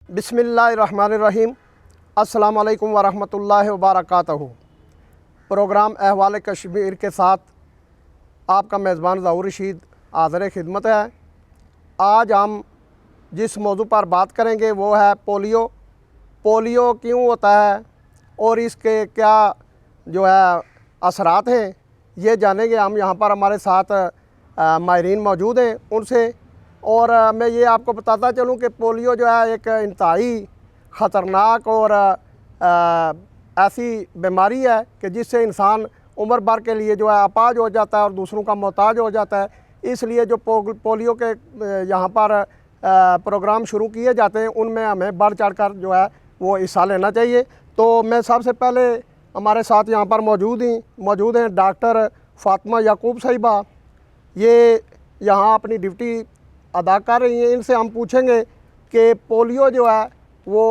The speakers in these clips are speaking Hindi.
बिस्मिल्लाहिर्रहमानिर्रहीम। अस्सलामु अलैकुम वरहमतुल्लाहि वबरकातुहू। प्रोग्राम अहवाल कश्मीर के साथ आपका मेज़बान ज़हूर रशीद हाज़िर खिदमत है। आज हम जिस मौजू पर बात करेंगे वो है पोलियो। पोलियो क्यों होता है और इसके क्या जो है असरात हैं, ये जानेंगे हम। यहाँ पर हमारे साथ माहिरीन मौजूद हैं उनसे। और मैं ये आपको बताता चलूँ कि पोलियो जो है एक इंतहाई ख़तरनाक और ऐसी बीमारी है कि जिससे इंसान उम्र भर के लिए जो है अपाज हो जाता है और दूसरों का मोहताज हो जाता है। इसलिए जो पोलियो के यहाँ पर प्रोग्राम शुरू किए जाते हैं उनमें हमें बढ़ चढ़ कर जो है वो हिस्सा लेना चाहिए। तो मैं सबसे पहले हमारे साथ यहाँ पर मौजूद हैं डॉक्टर फ़ातिमा याकूब साहिबा। ये यहाँ अपनी ड्यूटी अदा कर रही हैं। इनसे हम पूछेंगे कि पोलियो जो है वो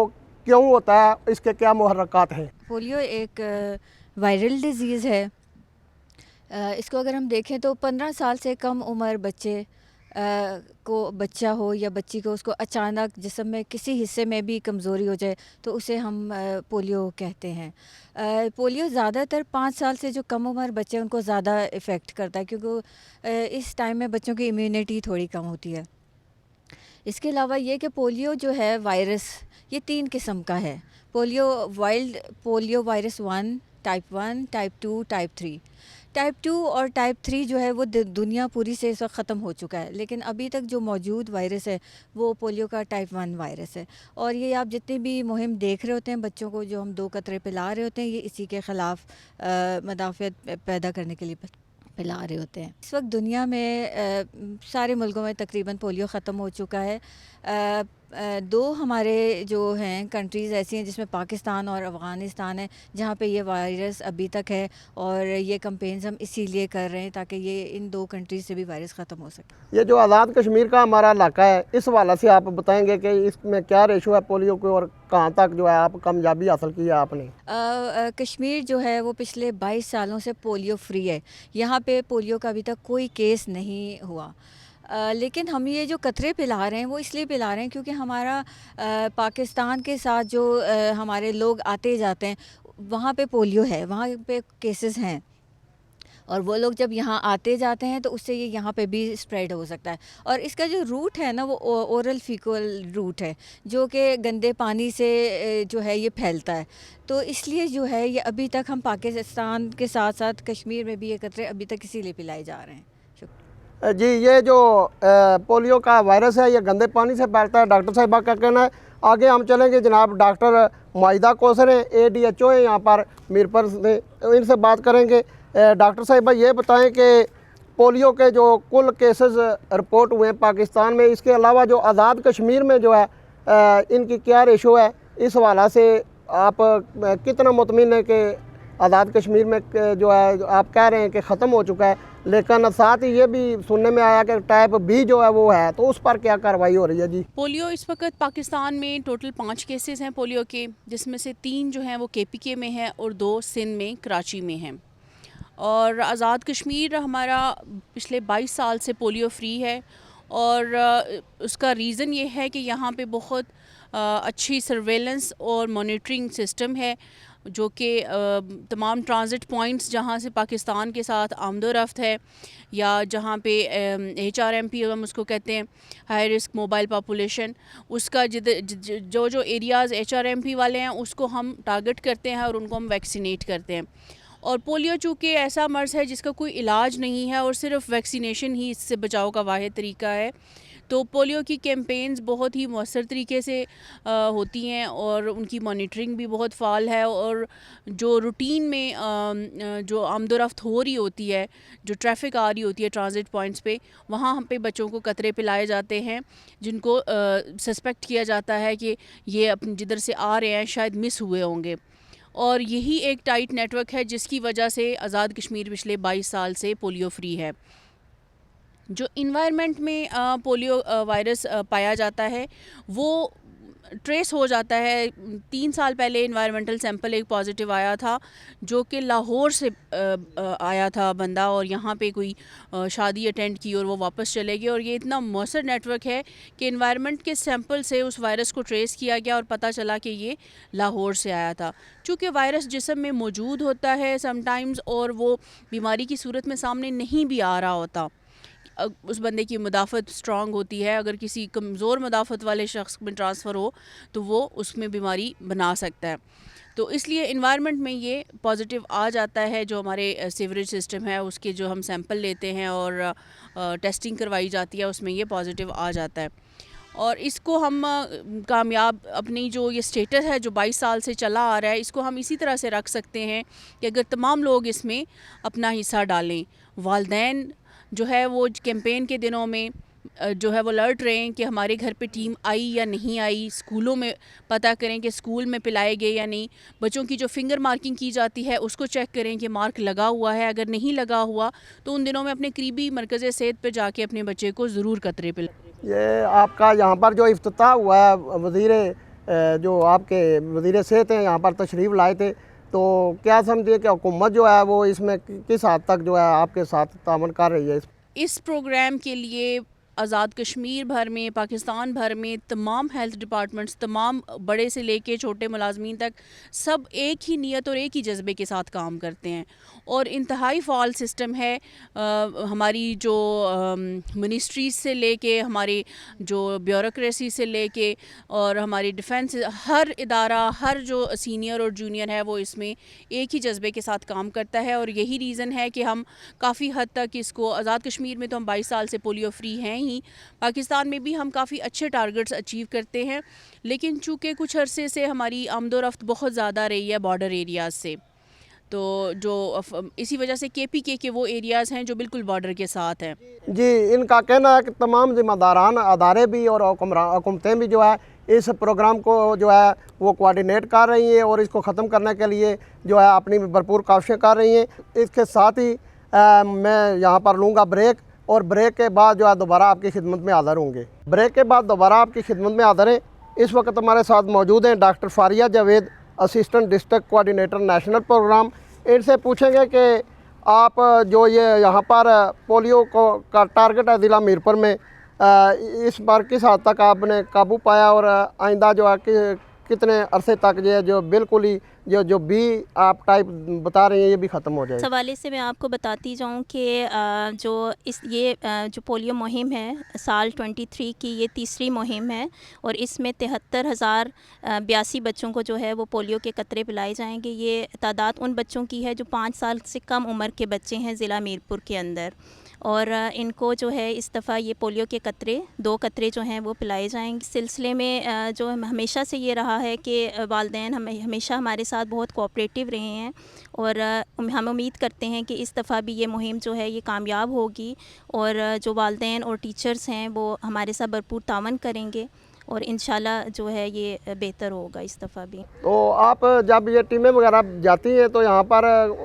क्यों होता है, इसके क्या मुहर्रकात हैं। पोलियो एक वायरल डिज़ीज़ है। इसको अगर हम देखें तो 15 साल से कम उम्र बच्चे को बच्चा हो या बच्ची को उसको अचानक जिस्म में किसी हिस्से में भी कमज़ोरी हो जाए तो उसे हम पोलियो कहते हैं। पोलियो ज़्यादातर 5 साल से जो कम उम्र बच्चे हैं उनको ज़्यादा इफ़ेक्ट करता है, क्योंकि इस टाइम में बच्चों की इम्यूनिटी थोड़ी कम होती है। इसके अलावा ये कि पोलियो जो है वायरस, ये 3 किस्म का है। Polio wild polio virus 1, type 1, type 2, type 3। Type 2 और टाइप 3 जो है वो दुनिया पूरी से इस वक्त ख़त्म हो चुका है, लेकिन अभी तक जो मौजूद वायरस है वो पोलियो का टाइप 1 वायरस है। और ये आप जितनी भी मुहिम देख रहे होते हैं, बच्चों को जो हम 2 कतरे पिला रहे होते हैं, ये इसी के ख़िलाफ़ मदाफ़ियत पैदा करने के लिए पिला रहे होते हैं। इस वक्त दुनिया में सारे मुल्कों में तकरीबन पोलियो ख़त्म हो चुका है। 2 हमारे जो हैं कंट्रीज़ ऐसी हैं जिसमें पाकिस्तान और अफ़गानिस्तान है जहाँ पे ये वायरस अभी तक है, और ये कैंपेन्स हम इसीलिए कर रहे हैं ताकि ये इन 2 कंट्रीज़ से भी वायरस ख़त्म हो सके। ये जो आज़ाद कश्मीर का हमारा इलाका है, इस हवाले से आप बताएंगे कि इसमें क्या रेशो है पोलियो को और कहाँ तक जो है आप कामयाबी हासिल की है आपने। कश्मीर जो है वो पिछले 22 सालों से पोलियो फ्री है। यहाँ पे पोलियो का अभी तक कोई केस नहीं हुआ। लेकिन हम ये जो कतरे पिला रहे हैं वो इसलिए पिला रहे हैं क्योंकि हमारा पाकिस्तान के साथ जो हमारे लोग आते जाते हैं वहाँ पे पोलियो है, वहाँ पे केसेस हैं, और वो लोग जब यहाँ आते जाते हैं तो उससे ये यहाँ पे भी स्प्रेड हो सकता है। और इसका जो रूट है ना वो ओरल फीकल रूट है, जो कि गंदे पानी से जो है ये फैलता है। तो इसलिए जो है ये अभी तक हम पाकिस्तान के साथ साथ कश्मीर में भी ये कतरे अभी तक इसीलिए पिलाए जा रहे हैं। जी, ये जो पोलियो का वायरस है ये गंदे पानी से फैलता है, डॉक्टर साहिबा का कहना है। आगे हम चलेंगे, जनाब डॉक्टर माहिदा कौसर हैं, ADHO हैं यहाँ पर मीरपुर से, इनसे बात करेंगे। डॉक्टर साहिबा ये बताएं कि पोलियो के जो कुल केसेस रिपोर्ट हुए हैं पाकिस्तान में, इसके अलावा जो आज़ाद कश्मीर में जो है इनकी क्या रेशो है, इस हवाला से आप कितना मुतमिन है कि आज़ाद कश्मीर में जो है आप कह रहे हैं कि ख़त्म हो चुका है, लेकिन साथ ही ये भी सुनने में आया कि टाइप B जो है वो है, तो उस पर क्या कार्रवाई हो रही है। जी, पोलियो इस वक्त पाकिस्तान में टोटल 5 केसेस हैं पोलियो के, जिसमें से 3 जो हैं वो KPK में हैं और 2 सिंध में कराची में हैं। और आज़ाद कश्मीर हमारा पिछले 22 साल से पोलियो फ्री है, और उसका रीज़न ये है कि यहाँ पे बहुत अच्छी सर्वेलेंस और मॉनिटरिंग सिस्टम है, जो कि तमाम ट्रांजिट पॉइंट्स जहाँ से पाकिस्तान के साथ आमदोरफ्त है, या जहाँ पे HRMP हम उसको कहते हैं, हाई रिस्क मोबाइल पॉपुलेशन, उसका जो एरियाज़ HRMP वाले हैं उसको हम टारगेट करते हैं और उनको हम वैक्सीनेट करते हैं। और पोलियो चूँकि ऐसा मर्ज़ है जिसका कोई इलाज नहीं है और सिर्फ वैक्सीनेशन ही इससे बचाव का वाहिद तरीका है, तो पोलियो की कैंपेन्स बहुत ही मौसर तरीके से होती हैं और उनकी मॉनिटरिंग भी बहुत फ़ाल है। और जो रूटीन में जो आमदोरफ्त हो रही होती है, जो ट्रैफिक आ रही होती है ट्रांजिट पॉइंट्स पे, वहाँ हम पे बच्चों को कतरे पिलाए जाते हैं जिनको सस्पेक्ट किया जाता है कि ये अपने जिधर से आ रहे हैं शायद मिस हुए होंगे। और यही एक टाइट नेटवर्क है जिसकी वजह से आज़ाद कश्मीर पिछले 22 साल से पोलियो फ्री है। जो इन्वायरमेंट में पोलियो वायरस पाया जाता है वो ट्रेस हो जाता है। 3 साल पहले इन्वायरमेंटल सैंपल एक पॉजिटिव आया था जो कि लाहौर से आया था बंदा, और यहाँ पे कोई शादी अटेंड की और वो वापस चले गए। और ये इतना मौसर नेटवर्क है कि इन्वायरमेंट के सैंपल से उस वायरस को ट्रेस किया गया और पता चला कि ये लाहौर से आया था। चूँकि वायरस जिस्म में मौजूद होता है समटाइम्स और वो बीमारी की सूरत में सामने नहीं भी आ रहा होता, उस बंदे की मुदाफ़त स्ट्रॉन्ग होती है, अगर किसी कमज़ोर मुदाफ़त वाले शख्स में ट्रांसफ़र हो तो वो उसमें बीमारी बना सकता है। तो इसलिए इन्वायरमेंट में ये पॉजिटिव आ जाता है। जो हमारे सीवरेज सिस्टम है उसके जो हम सैंपल लेते हैं और टेस्टिंग करवाई जाती है उसमें ये पॉजिटिव आ जाता है। और इसको हम कामयाब अपनी जो ये स्टेटस है जो 22 साल से चला आ रहा है, इसको हम इसी तरह से रख सकते हैं कि अगर तमाम लोग इसमें अपना हिस्सा डालें। वालिदैन जो है वो कैंपेन के दिनों में जो है वो अलर्ट रहें कि हमारे घर पे टीम आई या नहीं आई। स्कूलों में पता करें कि स्कूल में पिलाए गए या नहीं। बच्चों की जो फिंगर मार्किंग की जाती है उसको चेक करें कि मार्क लगा हुआ है। अगर नहीं लगा हुआ तो उन दिनों में अपने करीबी मरकज़ सेहत पे जाके अपने बच्चे को ज़रूर कतरे पिलाएं। ये आपका यहाँ पर जो इफ्तिताह हुआ है, जो आपके वज़ीर सेहत हैं यहाँ पर तशरीफ़ लाए थे, तो क्या समझिए कि हुकूमत जो है वो इसमें किस हद तक जो है आपके साथ तामन कर रही है? इस प्रोग्राम के लिए आज़ाद कश्मीर भर में, पाकिस्तान भर में तमाम हेल्थ डिपार्टमेंट्स, तमाम बड़े से लेके छोटे मुलाजमीन तक सब एक ही नीयत और एक ही जज्बे के साथ काम करते हैं। और इंतहाई फ़ाल सिस्टम है। हमारी जो मिनिस्ट्रीज़ से लेके, हमारी जो ब्यूरोक्रेसी से लेके और हमारी डिफेंस, हर इदारा, हर जो सीनियर और जूनियर है वो इसमें एक ही जज्बे के साथ काम करता है। और यही रीज़न है कि हम काफ़ी हद तक इसको, आज़ाद कश्मीर में तो हम 22 साल से पोलियो फ्री हैं ही, पाकिस्तान में भी हम काफ़ी अच्छे टारगेट्स अचीव करते हैं। लेकिन चूँकि कुछ अरसे से हमारी आमदोरफ्त बहुत ज़्यादा रही है बॉर्डर एरियाज़ से, तो जो इसी वजह से KPK के वो एरियाज़ हैं जो बिल्कुल बॉर्डर के साथ हैं। जी, इनका कहना है कि तमाम ज़िम्मेदारान अदारे भी और हुकूमतें भी जो है इस प्रोग्राम को जो है वो कोऑर्डिनेट कर रही हैं और इसको ख़त्म करने के लिए जो है अपनी भरपूर कोशिशें कर रही हैं। इसके साथ ही मैं यहाँ पर लूँगा ब्रेक, और ब्रेक के बाद जो है दोबारा आपकी खिदमत में हाज़िर होंगे। ब्रेक के बाद दोबारा आपकी खिदमत में हाज़िर हैं। इस वक्त हमारे साथ मौजूद हैं doctor Faria Javed, assistant district coordinator national programme. इनसे पूछेंगे कि आप जो ये यहाँ पर पोलियो का टारगेट है ज़िला मीरपुर में, इस बार किस हद तक आपने काबू पाया और आइंदा जो है कितने अरसे तक जो बिल्कुल ही जो बी आप टाइप बता रही हैं ये भी ख़त्म हो जाए? इस हवाले से मैं आपको बताती जाऊं कि जो पोलियो मुहिम है साल 23 की, ये तीसरी मुहिम है और इसमें 73,082 बच्चों को जो है वो पोलियो के कतरे पिलाए जाएंगे। ये तादाद उन बच्चों की है जो 5 साल से कम उम्र के बच्चे हैं ज़िला मीरपुर के अंदर, और इनको जो है इस दफ़ा ये पोलियो के कतरे 2 कतरे जो हैं वो पिलाए जाएंगे। सिलसिले में जो हमेशा से ये रहा है कि वालिदैन हमेशा हमारे साथ बहुत कोऑपरेटिव रहे हैं और हम उम्मीद करते हैं कि इस दफ़ा भी ये मुहिम जो है ये कामयाब होगी और जो वालिदैन और टीचर्स हैं वो हमारे साथ भरपूर तावन करेंगे और इंशाल्लाह जो है ये बेहतर होगा इस दफ़ा भी। तो आप जब ये टीमें वगैरह जाती हैं तो यहाँ पर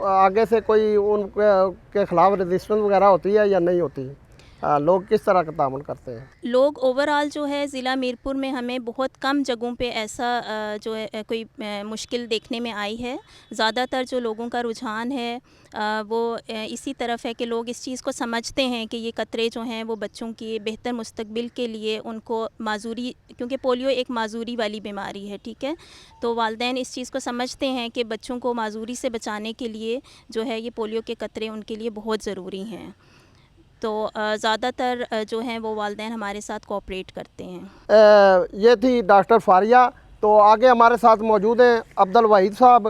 आगे से कोई उनके ख़िलाफ़ रजिस्ट्रेशन वगैरह होती है या नहीं होती? लोग किस तरह का तामुन करते हैं? लोग ओवरऑल जो है ज़िला मीरपुर में हमें बहुत कम जगहों पे ऐसा जो है कोई मुश्किल देखने में आई है। ज़्यादातर जो लोगों का रुझान है वो इसी तरफ है कि लोग इस चीज़ को समझते हैं कि ये कतरे जो हैं वो बच्चों की बेहतर मुस्तकबिल के लिए उनको माजूरी, क्योंकि पोलियो एक माजूरी वाली बीमारी है, ठीक है, तो वालिदैन इस चीज़ को समझते हैं कि बच्चों को माजूरी से बचाने के लिए जो है ये पोलियो के कतरे उनके लिए बहुत ज़रूरी हैं। तो ज़्यादातर जो हैं वो वालिदैन हमारे साथ कोऑपरेट करते हैं। ये थी डॉक्टर फारिया। तो आगे हमारे साथ मौजूद हैं अब्दुल वहीद साहब,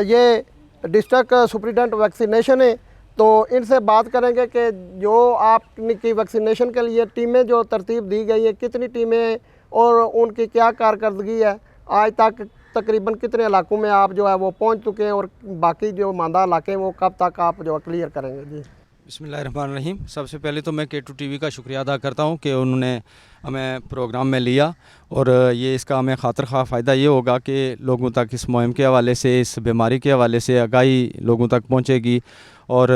ये डिस्ट्रिक्ट सुपरिटेंडेंट वैक्सीनेशन है। तो इनसे बात करेंगे कि जो आपकी वैक्सीनेशन के लिए टीमें जो तरतीब दी गई है, कितनी टीमें और उनकी क्या कारकर्दगी है, आज तक तकरीबन कितने इलाकों में आप जो है वो पहुंच चुके हैं और बाकी जो मांदा इलाके हैं वो कब तक आप जो क्लियर करेंगे? जी बिस्मिल्लाहिर्रहमानिर्रहीम। सबसे पहले तो मैं K2 TV का शुक्रिया अदा करता हूँ कि उन्होंने हमें प्रोग्राम में लिया और ये इसका हमें खातिर खा फ़ायदा ये होगा कि लोगों तक इस मुहिम के हवाले से, इस बीमारी के हवाले से आगाही लोगों तक पहुँचेगी और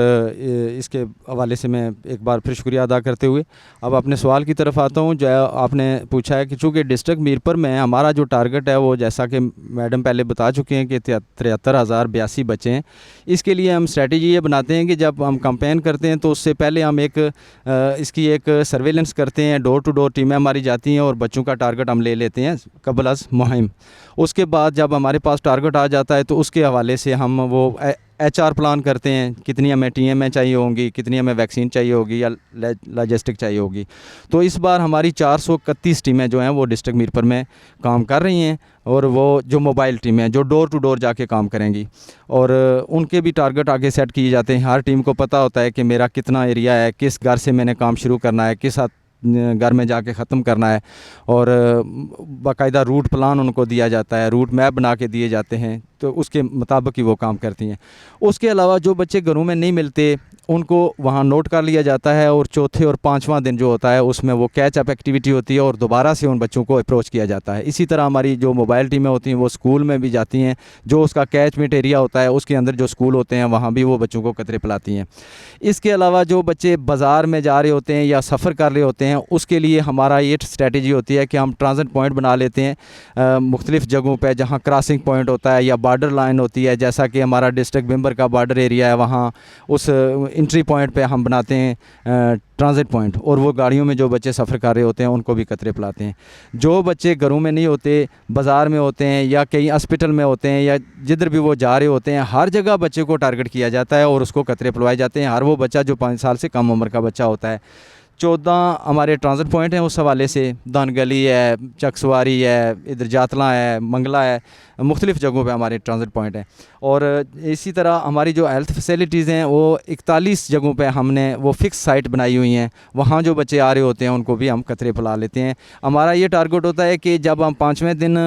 इसके हवाले से मैं एक बार फिर शुक्रिया अदा करते हुए अब अपने सवाल की तरफ आता हूँ। जो आपने पूछा है कि चूँकि डिस्ट्रिक्ट मीरपुर में हमारा जो टारगेट है वो जैसा कि मैडम पहले बता चुके हैं कि 73,082 बच्चे हैं। इसके लिए हम स्ट्रेटजी ये बनाते हैं कि जब हम कैंपेन करते हैं तो उससे पहले हम इसकी एक सर्वेलेंस करते हैं, डोर टू डोर टीमें हमारी जाती हैं और बच्चों का टारगेट हम ले लेते हैं कबल अज़ मुहिम। उसके बाद जब हमारे पास टारगेट आ जाता है तो उसके हवाले से हम वो HR प्लान करते हैं, कितनी हमें TMA चाहिए होंगी, कितनी हमें वैक्सीन चाहिए होगी या लॉजिस्टिक चाहिए होगी। तो इस बार हमारी 431 टीमें जो हैं वो डिस्ट्रिक्ट मीरपुर में काम कर रही हैं और वो जो मोबाइल टीमें हैं जो डोर टू डोर जाके काम करेंगी और उनके भी टारगेट आगे सेट किए जाते हैं। हर टीम को पता होता है कि मेरा कितना एरिया है, किस घर से मैंने काम शुरू करना है, किस घर में जाके ख़त्म करना है और बाकायदा रूट प्लान उनको दिया जाता है, रूट मैप बना के दिए जाते हैं, तो उसके मुताबिक ही वो काम करती हैं। उसके अलावा जो बच्चे घरों में नहीं मिलते उनको वहाँ नोट कर लिया जाता है और चौथे और पाँचवां दिन जो होता है उसमें वो कैच अप एक्टिविटी होती है और दोबारा से उन बच्चों को अप्रोच किया जाता है। इसी तरह हमारी जो मोबाइल टीमें होती हैं वो स्कूल में भी जाती हैं, जो उसका कैचमेंट एरिया होता है उसके अंदर जो स्कूल होते हैं वहाँ भी वो बच्चों को कतरे पिलाती हैं। इसके अलावा जो बच्चे बाज़ार में जा रहे होते हैं या सफ़र कर रहे होते हैं उसके लिए हमारा ये स्ट्रेटजी होती है कि हम ट्रांजिट पॉइंट बना लेते हैं मुख्तलिफ़ जगहों पर जहाँ क्रॉसिंग पॉइंट होता है या बॉर्डर लाइन होती है। जैसा कि हमारा डिस्ट्रिक्ट बिम्बर का बॉर्डर एरिया है, वहाँ उस एंट्री पॉइंट पे हम बनाते हैं ट्रांजिट पॉइंट और वो गाड़ियों में जो बच्चे सफ़र कर रहे होते हैं उनको भी कतरे पिलाते हैं। जो बच्चे घरों में नहीं होते, बाज़ार में होते हैं या कहीं हॉस्पिटल में होते हैं या जिधर भी वो जा रहे होते हैं, हर जगह बच्चे को टारगेट किया जाता है और उसको कतरे पिलवाए जाते हैं। हर वो बच्चा जो 5 साल से कम उम्र का बच्चा होता है। 14 हमारे ट्रांजिट पॉइंट हैं उस हवाले से, दानगली है, चकसवारी है, इधर जातला है, मंगला है, मुख्तलिफ़ जगहों पे हमारे ट्रांजिट पॉइंट हैं। और इसी तरह हमारी जो हेल्थ फैसिलिटीज़ हैं वो 41 जगहों पे हमने वो फ़िक्स साइट बनाई हुई हैं। वहाँ जो बच्चे आ रहे होते हैं उनको भी हम कतरे पिला लेते हैं। हमारा ये टारगेट होता है कि जब हम 5वें दिन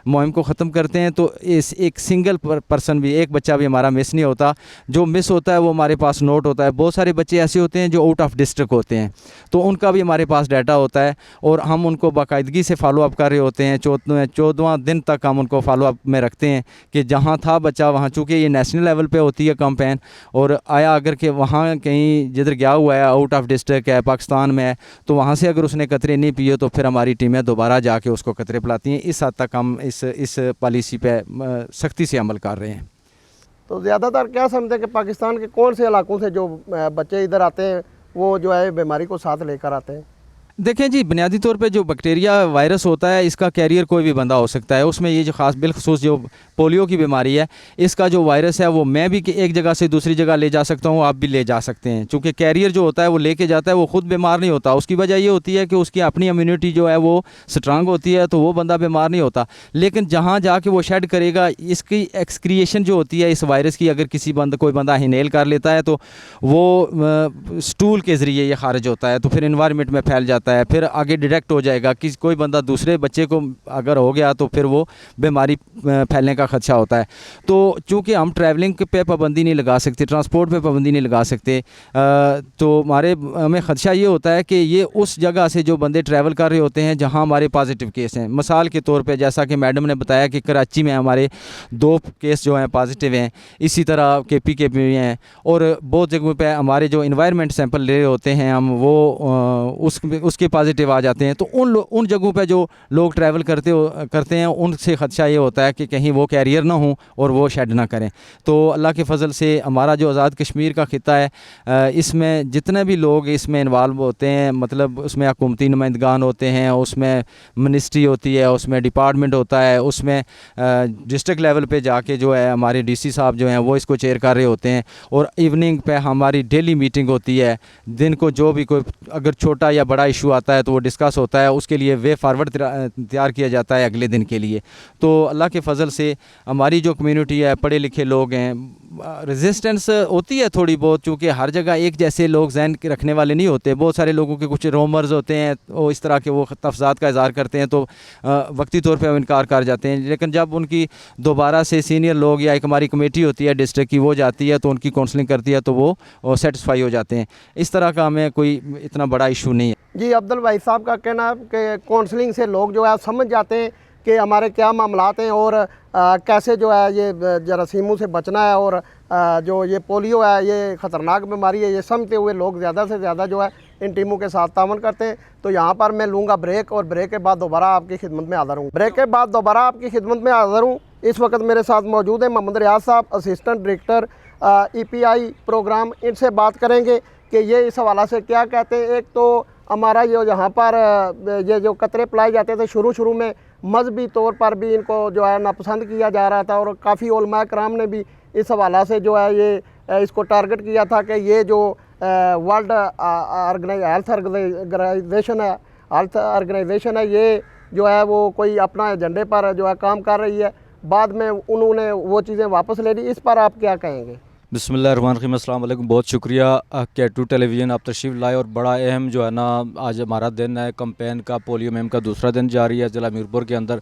मुहिम को ख़त्म करते हैं तो इस एक सिंगल पर्सन भी, एक बच्चा भी हमारा मिस नहीं होता। जो मिस होता है वो हमारे पास नोट होता है। बहुत सारे बच्चे ऐसे होते हैं जो आउट ऑफ डिस्ट्रिक्ट होते हैं तो उनका भी हमारे पास डाटा होता है और हम उनको बाकायदगी से फॉलो अप कर रहे होते हैं। 14वां दिन तक हम उनको फॉलो अप में रखते हैं कि जहाँ था बच्चा वहाँ, चूँकि ये नेशनल लेवल पे होती है कैंपेन और आया अगर के वहाँ कहीं जिधर गया हुआ है आउट ऑफ डिस्ट्रिक्ट है, पाकिस्तान में है, तो वहाँ से अगर उसने कतरे नहीं पिए तो फिर हमारी टीमें दोबारा जाके उसको कतरे पिलाती हैं। इस हद तक हम इस पॉलिसी पे सख्ती से अमल कर रहे हैं। तो ज़्यादातर क्या समझते हैं कि पाकिस्तान के कौन से इलाकों से जो बच्चे इधर आते हैं वो जो है बीमारी को साथ लेकर आते हैं? देखें जी, बुनियादी तौर पे जो बैक्टीरिया वायरस होता है इसका कैरियर कोई भी बंदा हो सकता है। उसमें ये जो ख़ास बिलखसूस जो पोलियो की बीमारी है इसका जो वायरस है वो मैं भी एक जगह से दूसरी जगह ले जा सकता हूँ, आप भी ले जा सकते हैं। चूँकि कैरियर जो होता है वो लेके जाता है, वो ख़ुद बीमार नहीं होता। उसकी वजह ये होती है कि उसकी अपनी इम्यूनिटी जो है वो स्ट्रांग होती है तो वो बंदा बीमार नहीं होता। लेकिन जहाँ जाके वो शेड करेगा इसकी एक्सक्रिएशन जो होती है इस वायरस की, अगर कोई बंदा इनहेल कर लेता है तो वो स्टूल के ज़रिए ये खारिज होता है तो फिर इन्वायरमेंट में फैल जाता है, फिर आगे डिटेक्ट हो जाएगा कि कोई बंदा दूसरे बच्चे को अगर हो गया तो फिर वो बीमारी फैलने का ख़दशा होता है। तो चूँकि हम ट्रैवलिंग पे पाबंदी नहीं लगा सकते, ट्रांसपोर्ट पे पाबंदी नहीं लगा सकते, तो हमें ख़दशा ये होता है कि ये उस जगह से जो बंदे ट्रैवल कर रहे होते हैं जहाँ हमारे पॉजिटिव केस हैं। मिसाल के तौर पे जैसा कि मैडम ने बताया कि कराची में हमारे 2 केस जो हैं पॉजिटिव हैं, इसी तरह KPK में भी हैं और बहुत जगहों पे हमारे जो इन्वायरमेंट सैंपल ले रहे होते हैं हम वो उसके पॉजिटिव आ जाते हैं। तो उन जगहों पे जो लोग ट्रैवल करते हैं उनसे ख़दशा ये होता है कि कहीं वो कैरियर ना हो और वो शेड ना करें। तो अल्लाह के फ़ज़ल से हमारा जो आज़ाद कश्मीर का ख़ित्ता है इसमें जितने भी लोग इसमें इन्वॉल्व होते हैं, मतलब उसमें हुकूमती नुमाइंदगान होते हैं, उसमें मिनिस्ट्री होती है, उसमें डिपार्टमेंट होता है, उसमें डिस्ट्रिक्ट लेवल पे जाके जो है हमारे DC साहब जो हैं वो इसको चेयर कर रहे होते हैं और इवनिंग पे हमारी डेली मीटिंग होती है। दिन को जो भी कोई अगर छोटा या बड़ा इशू आता है तो वो डिस्कस होता है, उसके लिए वे फारवर्ड तैयार किया जाता है अगले दिन के लिए। तो अल्लाह के फ़ज़ल से हमारी जो कम्युनिटी है, पढ़े लिखे लोग हैं, रेजिस्टेंस होती है थोड़ी बहुत, चूँकि हर जगह एक जैसे लोग जहन रखने वाले नहीं होते। बहुत सारे लोगों के कुछ रोमर्स होते हैं, वो इस तरह के वो तफज़ात का इज़हार करते हैं तो वक्ती तौर पे वो इनकार कर जाते हैं। लेकिन जब उनकी दोबारा से सीनियर लोग या एक हमारी कमेटी होती है डिस्ट्रिक्ट की, वो जाती है तो उनकी काउंसलिंग करती है तो वो सेटिस्फाई हो जाते हैं। इस तरह का हमें कोई इतना बड़ा इशू नहीं है। जी, अब्दुल भाई साहब का कहना है कि काउंसलिंग से लोग जो है समझ जाते हैं कि हमारे क्या मामलात हैं और कैसे जो है ये जरासीमों से बचना है और जो ये पोलियो है ये ख़तरनाक बीमारी है, ये समझते हुए लोग ज़्यादा से ज़्यादा जो है इन टीमों के साथ तावन करते हैं। तो यहाँ पर मैं लूँगा ब्रेक और ब्रेक के बाद दोबारा आपकी खिदमत में हाज़िर हूँ। ब्रेक के बाद दोबारा आपकी खिदमत में हाज़िर हूँ। इस वक्त मेरे साथ मौजूद हैं मोहम्मद रियाज साहब, असिस्टेंट डायरेक्टर EPI प्रोग्राम। इनसे बात करेंगे कि ये इस हवाला से क्या कहते हैं। एक तो हमारा ये यहाँ पर ये जो कतरे पिलाए जाते थे शुरू में मजहबी तौर पर भी इनको जो है नापसंद किया जा रहा था और काफ़ी उलमा कराम ने भी इस हवाला से जो है ये इसको टारगेट किया था कि ये जो वर्ल्ड हेल्थ ऑर्गेनाइजेशन है ये जो है वो कोई अपना एजेंडे पर जो है काम कर रही है। बाद में उन्होंने वो चीज़ें वापस ले ली। इस पर आप क्या कहेंगे? बिस्मिल्लाहिर्रहमानिर्रहीम, अस्सलाम वालेकुम। बहुत शुक्रिया K2 टेलीविज़न आप तशरीफ़ लाए और बड़ा अहम जो है ना आज हमारा दिन है कैंपेन का, पोलियो मुहिम का दूसरा दिन जारी है ज़िला मीरपुर के अंदर।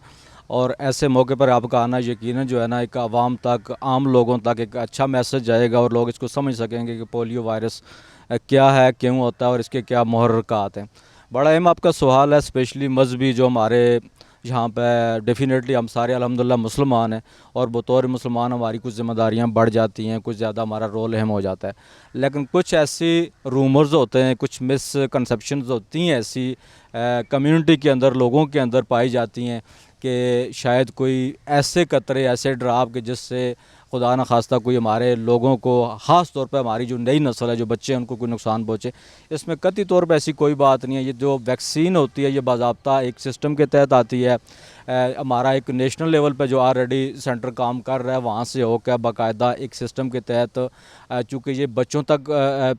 और ऐसे मौके पर आपका आना यकीनन जो है ना एक आवाम तक, आम लोगों तक एक अच्छा मैसेज जाएगा और लोग इसको समझ सकेंगे कि पोलियो वायरस क्या है, क्यों होता है और इसके क्या मुहर्रकात हैं। बड़ा अहम आपका सवाल है, स्पेशली मजहबी जो हमारे यहाँ पे डेफिनेटली हम सारे अल्हम्दुलिल्लाह मुसलमान हैं और बतौर मुसलमान हमारी कुछ ज़िम्मेदारियाँ बढ़ जाती हैं, कुछ ज़्यादा हमारा रोल अहम हो जाता है। लेकिन कुछ ऐसी रूमर्स होते हैं, कुछ मिसकंसेप्शंस होती हैं ऐसी कम्युनिटी के अंदर, लोगों के अंदर पाई जाती हैं कि शायद कोई ऐसे कतरे, ऐसे ड्राव के जिससे खुदा न खास्ता कोई हमारे लोगों को, ख़ास तौर पे हमारी जो नई नस्ल है, जो बच्चे हैं, उनको कोई नुकसान पहुँचे। इसमें कतई तौर पे ऐसी कोई बात नहीं है। ये जो वैक्सीन होती है ये बाज़ाब्ता एक सिस्टम के तहत आती है। हमारा एक नेशनल लेवल पे जो ऑलरेडी सेंटर काम कर रहा है वहाँ से होकर बाकायदा एक सिस्टम के तहत चूँकि ये बच्चों तक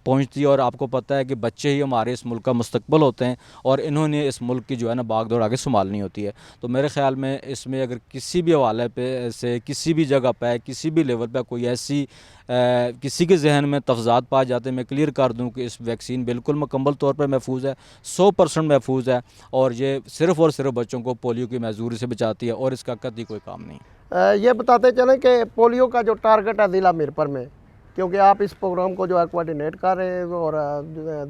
पहुँचती है और आपको पता है कि बच्चे ही हमारे इस मुल्क का मुस्तकबिल होते हैं और इन्होंने इस मुल्क की जो है ना बागडोर आगे संभालनी होती है। तो मेरे ख़्याल में इसमें अगर किसी भी हवाले पे से, किसी भी जगह पे, किसी भी लेवल पे कोई ऐसी किसी के जहन में तफजात पाए जाते हैं, मैं क्लियर कर दूं कि इस वैक्सीन बिल्कुल मुकम्मल तौर पर महफूज है, 100% महफूज है और ये सिर्फ़ और सिर्फ बच्चों को पोलियो की महजूरी से बचाती है और इसका कतई कोई काम नहीं। ये बताते चलें कि पोलियो का जो टारगेट है ज़िला मीरपुर में, क्योंकि आप इस प्रोग्राम को जो है कोऑर्डिनेट कर रहे हैं और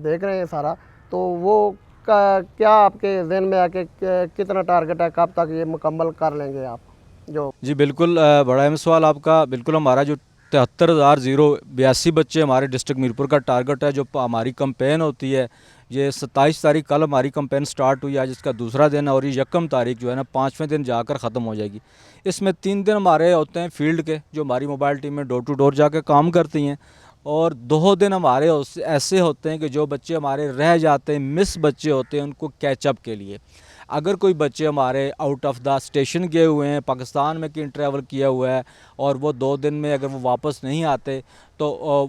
देख रहे हैं सारा, तो वो क्या आपके जहन में है कि कितना टारगेट है, कब तक ये मुकम्मल कर लेंगे आप? जो जी बिल्कुल, बड़ा अहम सवाल आपका। बिल्कुल, हमारा जो 73,082 बच्चे हमारे डिस्ट्रिक्ट मीरपुर का टारगेट है। जो हमारी कैंपेन होती है ये 27 तारीख, कल हमारी कैंपेन स्टार्ट हुई, आज इसका दूसरा दिन है और ये 1 तारीख जो है ना 5वें दिन जाकर ख़त्म हो जाएगी। इसमें 3 दिन हमारे होते हैं फील्ड के, जो हमारी मोबाइल टीम में डोर टू डोर जाकर काम करती हैं, और 2 दिन हमारे ऐसे होते हैं कि जो बच्चे हमारे रह जाते हैं, मिस बच्चे होते हैं, उनको कैचअप के लिए। अगर कोई बच्चे हमारे आउट ऑफ द स्टेशन गए हुए हैं, पाकिस्तान में कहीं ट्रैवल किया हुआ है और वो 2 दिन में अगर वो वापस नहीं आते तो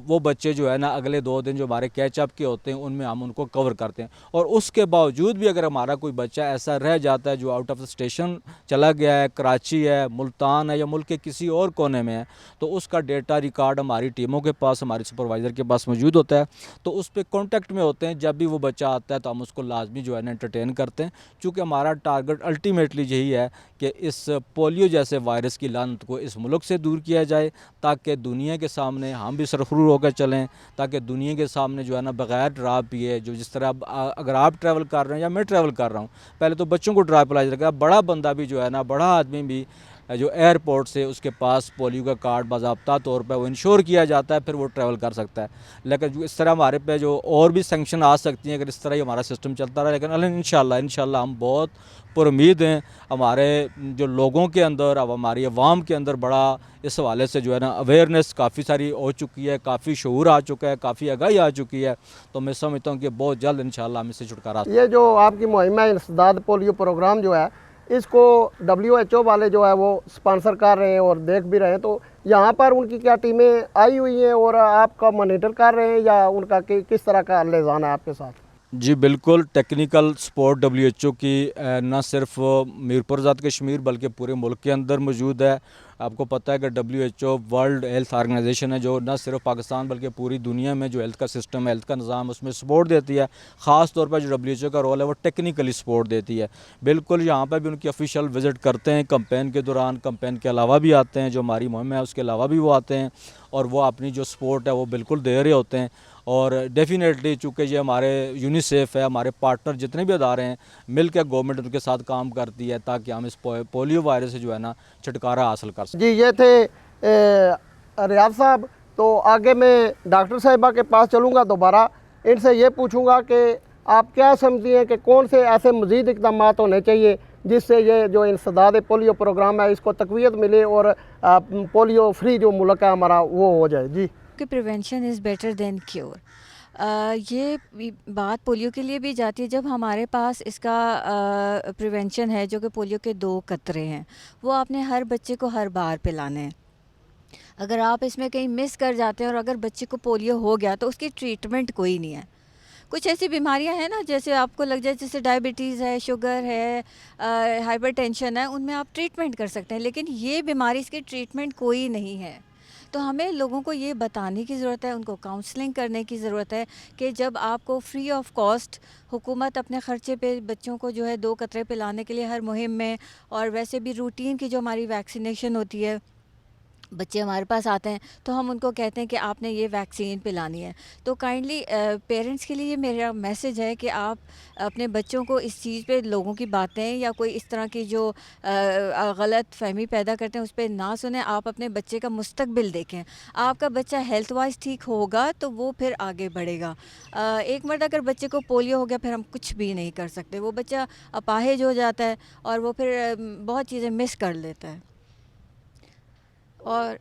वो बच्चे जो है ना अगले 2 दिन जो हमारे कैचअप के होते हैं उनमें हम उनको कवर करते हैं। और उसके बावजूद भी अगर हमारा कोई बच्चा ऐसा रह जाता है जो आउट ऑफ स्टेशन चला गया है, कराची है, मुल्तान है या मुल्क के किसी और कोने में है, तो उसका डेटा रिकॉर्ड हमारी टीमों के पास, हमारे सुपरवाइज़र के पास मौजूद होता है। तो उस पर कॉन्टैक्ट में होते हैं। जब भी वो बच्चा आता है तो हम उसको लाजमी जो है ना एंटरटेन करते हैं, चूँकि हमारा टारगेट अल्टीमेटली यही है कि इस पोलियो जैसे वायरस की लानत को इस मुल्क से दूर किया जाए, ताकि दुनिया के सामने हम भी सरखरू होकर चलें, ताकि दुनिया के सामने जो है ना बग़ैर ड्रा पिए, जो जिस तरह अगर आप ट्रैवल कर रहे हैं या मैं ट्रैवल कर रहा हूँ, पहले तो बच्चों को ड्रा पिलाया जाएगा, बड़ा बंदा भी जो है ना, बड़ा आदमी भी जो एयरपोर्ट से उसके पास पोलियो का कार्ड बाज़ाब्ता तौर पर वो इंश्योर किया जाता है, फिर वो ट्रैवल कर सकता है। लेकिन जो इस तरह हमारे पे जो और भी सैंक्शन आ सकती हैं अगर इस तरह ही हमारा सिस्टम चलता रहा। लेकिन इंशाल्लाह हम बहुत पुरुम्मीद हैं। हमारे जो लोगों के अंदर, अब हमारी अवाम के अंदर बड़ा इस हवाले से जो है ना अवेयरनेस काफ़ी सारी हो चुकी है, काफ़ी शऊर आ चुका है, काफ़ी आगाही आ चुकी है। तो मैं समझता हूँ कि बहुत जल्द इंशाल्लाह हम इससे छुटकारा। ये जो आपकी मुहिम है इंसदाद पोलियो प्रोग्राम जो है, इसको WHO वाले जो है वो स्पॉन्सर कर रहे हैं और देख भी रहे हैं, तो यहाँ पर उनकी क्या टीमें आई हुई हैं और आपका मॉनिटर कर रहे हैं या उनका किस तरह का लिजान है आपके साथ? जी बिल्कुल, टेक्निकल सपोर्ट WHO की न सिर्फ मीरपुर ज़ात कश्मीर बल्कि पूरे मुल्क के अंदर मौजूद है। आपको पता है कि WHO वर्ल्ड हेल्थ ऑर्गेनाइजेशन है जो न सिर्फ पाकिस्तान बल्कि पूरी दुनिया में जो हेल्थ का सिस्टम है, हेल्थ का निज़ाम, उसमें सपोर्ट देती है। ख़ास तौर पर जो WHO का रोल है वो टेक्निकली सपोर्ट देती है। बिल्कुल, यहाँ पर भी उनकी ऑफिशियल विज़िट करते हैं कैंपेन के दौरान, कैंपेन के अलावा भी आते हैं, जो हमारी मुहिम है उसके अलावा भी वो आते हैं और वो अपनी जो सपोर्ट है वो बिल्कुल दे रहे होते हैं। और डेफिनेटली चूँकि ये हमारे यूनिसेफ है, हमारे पार्टनर जितने भी अदारे हैं मिल के गवर्नमेंट उनके साथ काम करती है ताकि हम इस पोलियो वायरस से जो है ना छुटकारा हासिल कर सकें। जी, ये थे रियाज साहब। तो आगे मैं डॉक्टर साहिबा के पास चलूँगा, दोबारा इनसे ये पूछूँगा कि आप क्या समझती हैं कि कौन से ऐसे मज़ीद इक़दाम होने चाहिए जिससे ये जो इंसदाद पोलियो प्रोग्राम है इसको तक़वियत मिले और पोलियो फ्री जो मुल्क है हमारा वो हो जाए। जी, कि prevention is better than cure. ये बात पोलियो के लिए भी जाती है। जब हमारे पास इसका प्रिवेंशन है जो कि पोलियो के 2 कतरे हैं, वो आपने हर बच्चे को हर बार पिलाने हैं। अगर आप इसमें कहीं मिस कर जाते हैं और अगर बच्चे को पोलियो हो गया तो उसकी ट्रीटमेंट कोई नहीं है। कुछ ऐसी बीमारियां हैं ना, जैसे आपको लग जाए, जैसे डायबिटीज़ है, शुगर है, हाइपरटेंशन है, उनमें आप ट्रीटमेंट कर सकते हैं, लेकिन ये बीमारी इसकी ट्रीटमेंट कोई नहीं है। तो हमें लोगों को ये बताने की ज़रूरत है, उनको काउंसलिंग करने की ज़रूरत है कि जब आपको फ्री ऑफ कॉस्ट हुकूमत अपने ख़र्चे पे बच्चों को जो है 2 कतरे पिलाने के लिए हर मुहिम में, और वैसे भी रूटीन की जो हमारी वैक्सीनेशन होती है, बच्चे हमारे पास आते हैं तो हम उनको कहते हैं कि आपने ये वैक्सीन पिलानी है। तो काइंडली पेरेंट्स के लिए मेरा मैसेज है कि आप अपने बच्चों को इस चीज़ पे लोगों की बातें या कोई इस तरह की जो गलत फहमी पैदा करते हैं उस पर ना सुने। आप अपने बच्चे का मुस्तकबिल देखें। आपका बच्चा हेल्थ वाइज ठीक होगा तो वो फिर आगे बढ़ेगा। एक मर्द अगर बच्चे को पोलियो हो गया फिर हम कुछ भी नहीं कर सकते। वो बच्चा अपाहिज हो जाता है और वो फिर बहुत चीज़ें मिस कर लेता है। और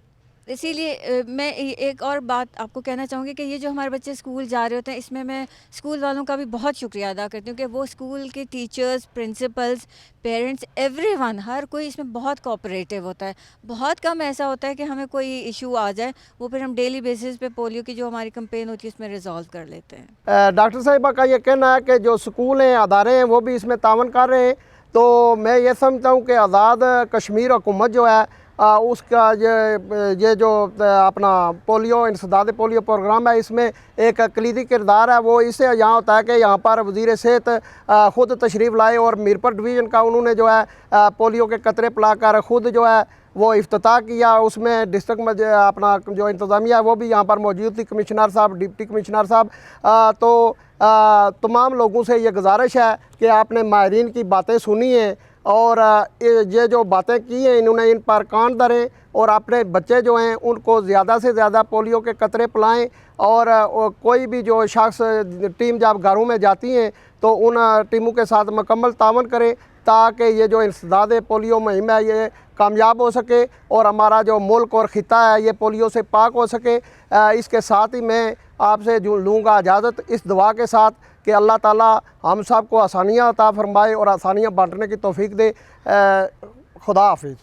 इसीलिए मैं एक और बात आपको कहना चाहूँगी कि ये जो हमारे बच्चे स्कूल जा रहे होते हैं, इसमें मैं स्कूल वालों का भी बहुत शुक्रिया अदा करती हूँ कि वो स्कूल के टीचर्स, प्रिंसिपल्स, पेरेंट्स, एवरीवन, हर कोई इसमें बहुत कोऑपरेटिव होता है। बहुत कम ऐसा होता है कि हमें कोई इशू आ जाए, वो फिर हम डेली बेसिस पे पोलियो की जो हमारी कैंपेन होती है उसमें रिजॉल्व कर लेते हैं। डॉक्टर साहिबा का ये कहना है कि जो स्कूल हैं, अदारे हैं, वो भी इसमें तावन कर रहे हैं। तो मैं ये समझता हूँ कि आज़ाद कश्मीर हुकूमत जो है उसका ये जो अपना पोलियो इंसदाद पोलियो प्रोग्राम है, इसमें एक कलीदी किरदार है। वो इससे यहाँ होता है कि यहाँ पर वज़ीर सेहत ख़ुद तशरीफ़ लाए और मीरपुर डिवीज़न का उन्होंने जो है पोलियो के कतरे पिलाकर ख़ुद जो है वो इफ्तिताह किया। उसमें डिस्ट्रिक्ट में अपना जो इंतज़ामिया है वो भी यहाँ पर मौजूद थी, कमिश्नर साहब, डिप्टी कमिश्नर साहब। तो तमाम लोगों से ये गुजारिश है कि आपने माहिरीन की बातें सुनी हैं और ये जो बातें की हैं इन्होंने इन पर कान धरें और अपने बच्चे जो हैं उनको ज़्यादा से ज़्यादा पोलियो के कतरे पिलाएं। और कोई भी जो शख्स टीम जब घरों में जाती हैं तो उन टीमों के साथ मुकम्मल तावन करें ताकि ये जो इंसदाद पोलियो मुहिम है ये कामयाब हो सके और हमारा जो मुल्क और ख़िता है ये पोलियो से पाक हो सके। इसके साथ ही मैं आपसे जो लूँगा इजाज़त इस दुआ के साथ कि अल्लाह ताला हम सब को आसानियाँ अता फरमाए और आसानियाँ बांटने की तौफीक दे। खुदा हाफिज़।